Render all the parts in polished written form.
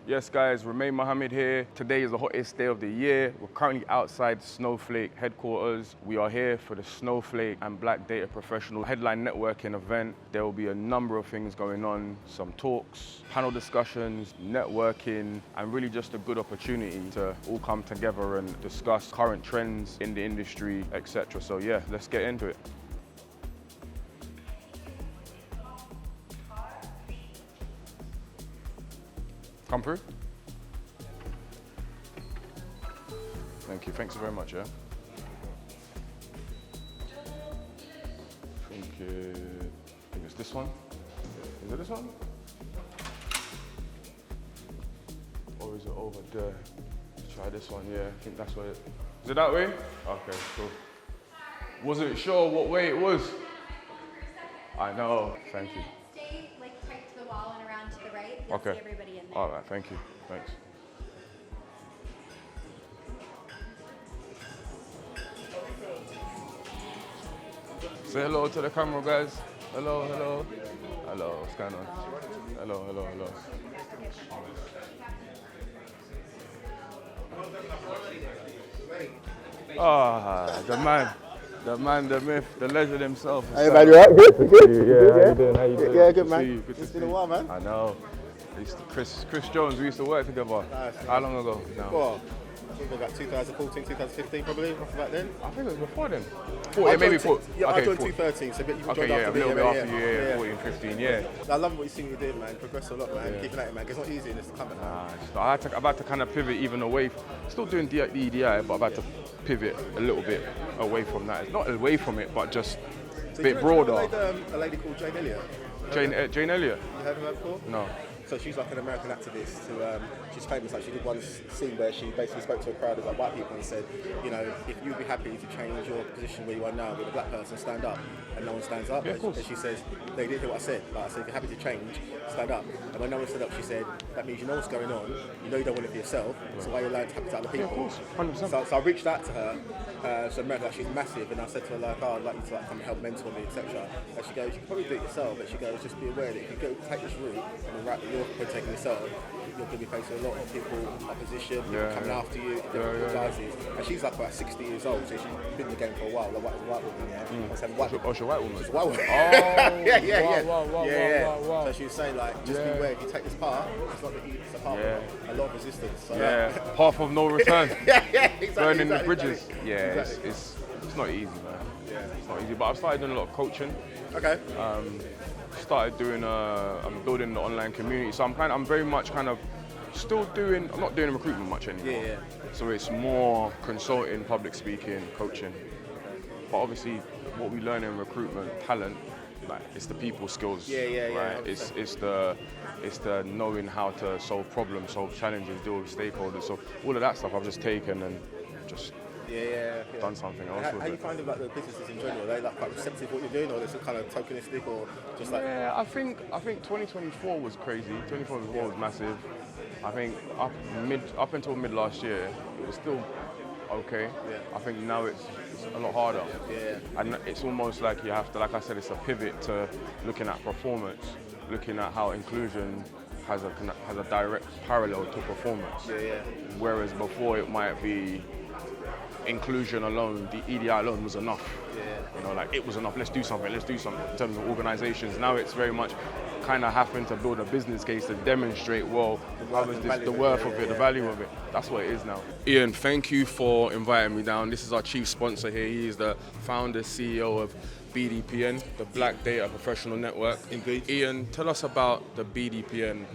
Yes guys, Remain Mohammed here. Today is the hottest day of the year. We're currently outside Snowflake headquarters. We are here for the Snowflake and Black Data Professional Headline Networking event. There will be a number of things going on, some talks, panel discussions, networking, and really just a good opportunity to all come together and discuss current trends in the industry, etc. So yeah, let's get into it. Come through. Thank you. Thanks very much, yeah? I think it's this one. Is it this one? Or is it over there? Let's try this one, yeah. I think that's what it is. It that way? Okay, cool. Wasn't sure what way it was. I know. Thank you. Stay tight to the wall and around to the right. You'll Okay. see everybody in there. All right, thank you. Thanks. Say hello to the camera, guys. Hello, hello. Hello, what's going on? Hello, hello, hello. Ah, the man, the myth, the legend himself. Hey man, you alright? Good? Yeah, how you doing? How you doing? Yeah, good to man. see you. Good to It's see been a you. while, man. I know. Chris Jones, we used to work together. Nice. How long ago now? Well, I think about 2014, 2015 probably, roughly back then. I think it was before then. I Maybe joined 4. Yeah, okay, I joined 4. 2013, so you Okay, joined yeah, after a me. little bit after you, yeah, 14, 15, yeah. I love what you've seen you did, man. Progressed a lot, man. Keeping at it, man. It's not easy in this company. I've had to kind of pivot even away, still doing the EDI, but I've had to pivot a little bit away from that. It's not away from it, but just a bit broader. A lady called Jane Elliott. Jane Elliott? You heard of her before? No. So she's like an American activist who, she's famous. Like she did one scene where she basically spoke to a crowd of white people and said, you know, if you'd be happy to change your position where you are now with a black person, stand up. And no one stands up. Yeah, of course. And she says, they didn't hear what I said. Like I said, if you're happy to change, stand up. And when no one stood up, she said, that means you know what's going on. You know you don't want it for yourself. So why are you allowed to happen to other people? Yeah, of course, 100%. So I reached out to her. So America, she's massive, and I said to her like, oh, I'd like you to come and help mentor me, etc. And she goes, you can probably do it yourself, but she goes, just be aware that if you go take this route and the route that you're taking yourself, you're going to be facing a lot of people, opposition, people coming after you, different guises. And she's like about 60 years old, so she's been in the game for a while. Like white woman, yeah. She's a white woman. She's a white woman? She's a white woman. Oh, Wow. So she was saying like, just beware, if you take this path, it's not the it's a path of a lot of resistance. So, path of no return. exactly. Burning the bridges. Exactly. Yeah, Exactly. it's not easy, man. Yeah. It's not easy, but I've started doing a lot of coaching. Okay. Started doing, I'm building the online community, so I'm very much kind of still doing, I'm not doing recruitment much anymore. Yeah. So it's more consulting, public speaking, coaching. But obviously, what we learn in recruitment, talent, like it's the people skills, right? It's the knowing how to solve problems, solve challenges, deal with stakeholders. So all of that stuff I've just taken and just done something else with How you it. find about the businesses in general? Are they like quite receptive to what you're doing, or is it kind of tokenistic, or just like? Yeah, I think 2024 was crazy. 2024 was massive. I think up until mid last year, it was still okay. Yeah. I think now it's a lot harder. Yeah. And it's almost like you have to, like I said, it's a pivot to looking at performance, looking at how inclusion has a direct parallel to performance. Yeah. Whereas before it might be inclusion alone, the EDI alone was enough. Yeah. You know, like it was enough, let's do something in terms of organizations. Now it's very much kind of having to build a business case to demonstrate, well, how is this, the worth of it, the value of it. That's what it is now. Ian, thank you for inviting me down. This is our chief sponsor here. He is the founder, CEO of BDPN, the Black Data Professional Network. Indeed. Ian, tell us about the BDPN.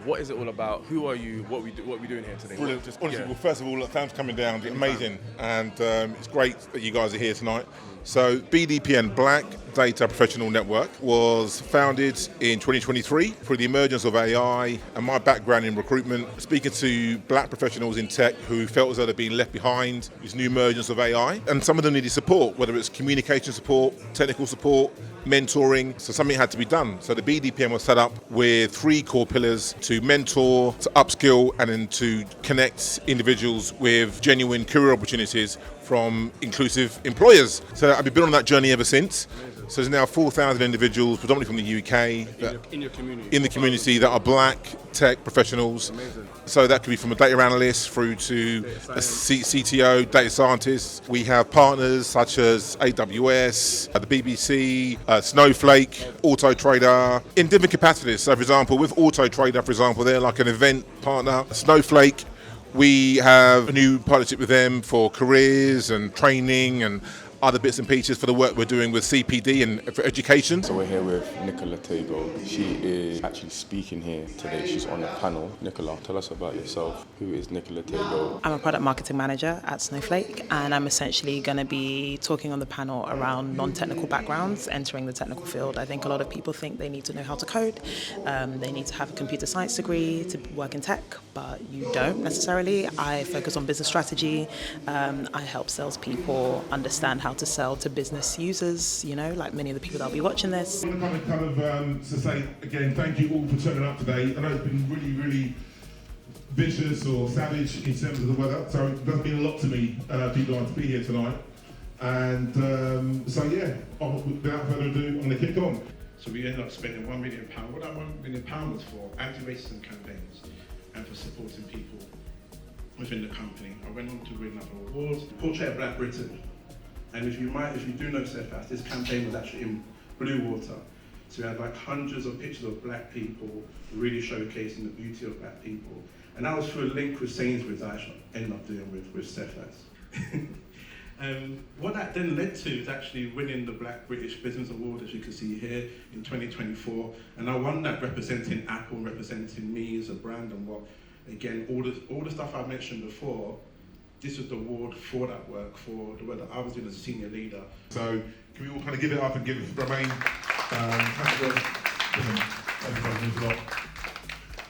What is it all about? Who are you? What we doing here today? Brilliant. Honestly, well, first of all, thanks for coming down. It's amazing, and it's great that you guys are here tonight. So, BDPN, Black Data Professional Network, was founded in 2023 through the emergence of AI and my background in recruitment, speaking to black professionals in tech who felt as though they'd been left behind this new emergence of AI. And some of them needed support, whether it's communication support, technical support, mentoring, so something had to be done. So the BDPN was set up with 3 core pillars: to mentor, to upskill, and then to connect individuals with genuine career opportunities from inclusive employers. So I've been on that journey ever since. So there's now 4,000 individuals, predominantly from the UK, In your community. in the community that are black tech professionals. Amazing. So that could be from a data analyst through to a CTO, data scientists. We have partners such as AWS, the BBC, Snowflake, Auto Trader, in different capacities. So for example, with Auto Trader, for example, they're like an event partner. Snowflake, we have a new partnership with them for careers and training and other bits and pieces for the work we're doing with CPD and for education. So we're here with Nicola Tago. She is actually speaking here today. She's on the panel. Nicola, tell us about yourself. Who is Nicola Tago? I'm a product marketing manager at Snowflake, and I'm essentially going to be talking on the panel around non-technical backgrounds entering the technical field. I think a lot of people think they need to know how to code, they need to have a computer science degree to work in tech, but you don't necessarily. I focus on business strategy. I help salespeople understand how to sell to business users, like many of the people that'll be watching this. I want to say again, thank you all for turning up today. I know it's been really, really vicious or savage in terms of the weather, so it does mean a lot to me for you guys to be here tonight. And without further ado, I'm going to kick on. So we ended up spending £1 million. What that £1 million was for anti-racism campaigns and for supporting people within the company. I went on to win another award, Portrait of Black Britain. And if you do know Steadfast, this campaign was actually in blue water. So we had like hundreds of pictures of black people really showcasing the beauty of black people. And that was through a link with Sainsbury's that I actually ended up doing with Steadfast. What that then led to is actually winning the Black British Business Award, as you can see here, in 2024. And I won that representing Apple, representing me as a brand, and again, all the stuff I mentioned before. This was the award for that work, for the work that I was doing as a senior leader. So can we all kind of give it up and give it for Romain? Everybody moves along.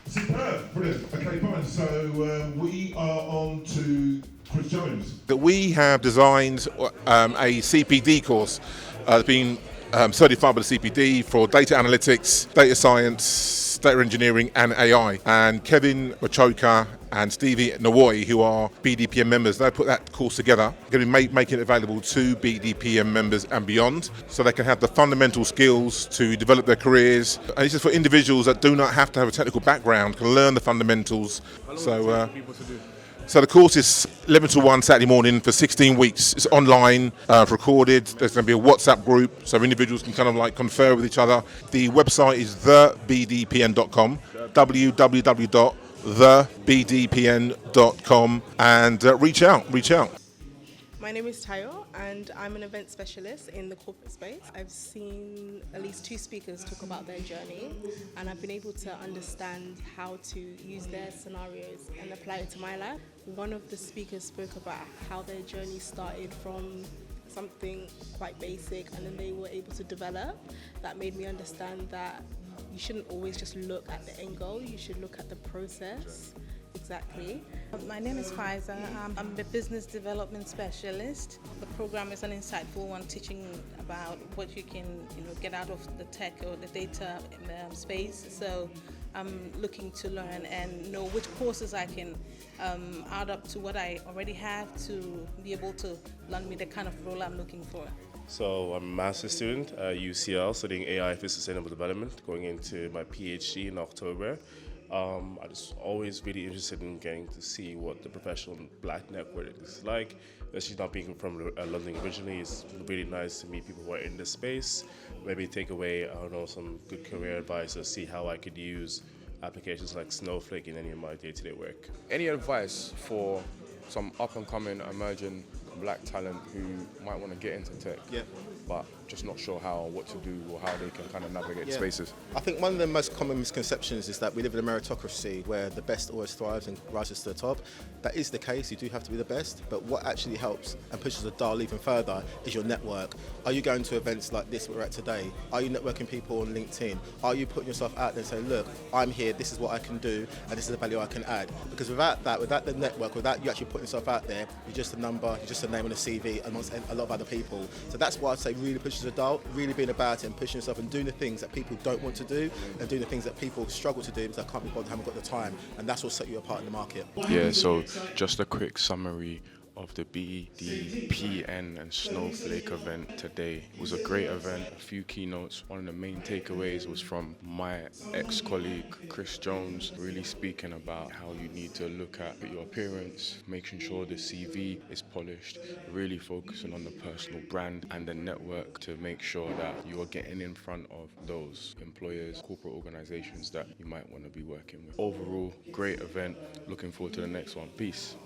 Superb, brilliant. Okay, fine. So we are on to Chris Jones. That we have designed a CPD course that's been certified by the CPD for data analytics, data science, data engineering and AI. And Kevin Machoka and Stevie Nawoi, who are BDPN members, they put that course together. They're going to be making it available to BDPN members and beyond, so they can have the fundamental skills to develop their careers. And it's just for individuals that do not have to have a technical background, can learn the fundamentals. How long will it take people to do? So the course is 11 to 1 Saturday morning for 16 weeks. It's online, recorded. There's going to be a WhatsApp group, so individuals can kind of like confer with each other. The website is thebdpn.com, www.thebdpn.com, and reach out. My name is Tayo, and I'm an event specialist in the corporate space. I've seen at least 2 speakers talk about their journey, and I've been able to understand how to use their scenarios and apply it to my life. One of the speakers spoke about how their journey started from something quite basic, and then they were able to develop. That made me understand that you shouldn't always just look at the end goal, you should look at the process. Exactly. My name is Faiza. I'm a business development specialist. The program is an insightful one, teaching about what you can, get out of the tech or the data space. So I'm looking to learn and know which courses I can add up to what I already have to be able to land me the kind of role I'm looking for. So I'm a master's student at UCL studying AI for sustainable development, going into my PhD in October. I'm just always really interested in getting to see what the professional black network is like. Especially not being from London originally, it's really nice to meet people who are in this space. Maybe take away, some good career advice or see how I could use applications like Snowflake in any of my day-to-day work. Any advice for some up-and-coming, emerging black talent who might want to get into tech, but just not sure what to do or how they can kind of navigate spaces? I think one of the most common misconceptions is that we live in a meritocracy where the best always thrives and rises to the top. That is the case, you do have to be the best, but what actually helps and pushes the dial even further is your network. Are you going to events like this we're at today? Are you networking people on LinkedIn? Are you putting yourself out there and saying, look, I'm here, this is what I can do, and this is the value I can add? Because without that, without the network, without you actually putting yourself out there, you're just a number, you're just a name on a CV amongst a lot of other people. So that's why I'd say really pushes the dial, really being about it and pushing yourself and doing the things that people don't want to do and doing the things that people struggle to do because they can't be bothered, haven't got the time, and that's what set you apart in the market. Yeah, so just a quick summary of the BDPN and Snowflake event today. It was a great event, a few keynotes. One of the main takeaways was from my ex-colleague Chris Jones, really speaking about how you need to look at your appearance, making sure the CV is polished, really focusing on the personal brand and the network to make sure that you are getting in front of those employers, corporate organizations that you might want to be working with. Overall, great event. Looking forward to the next one. Peace.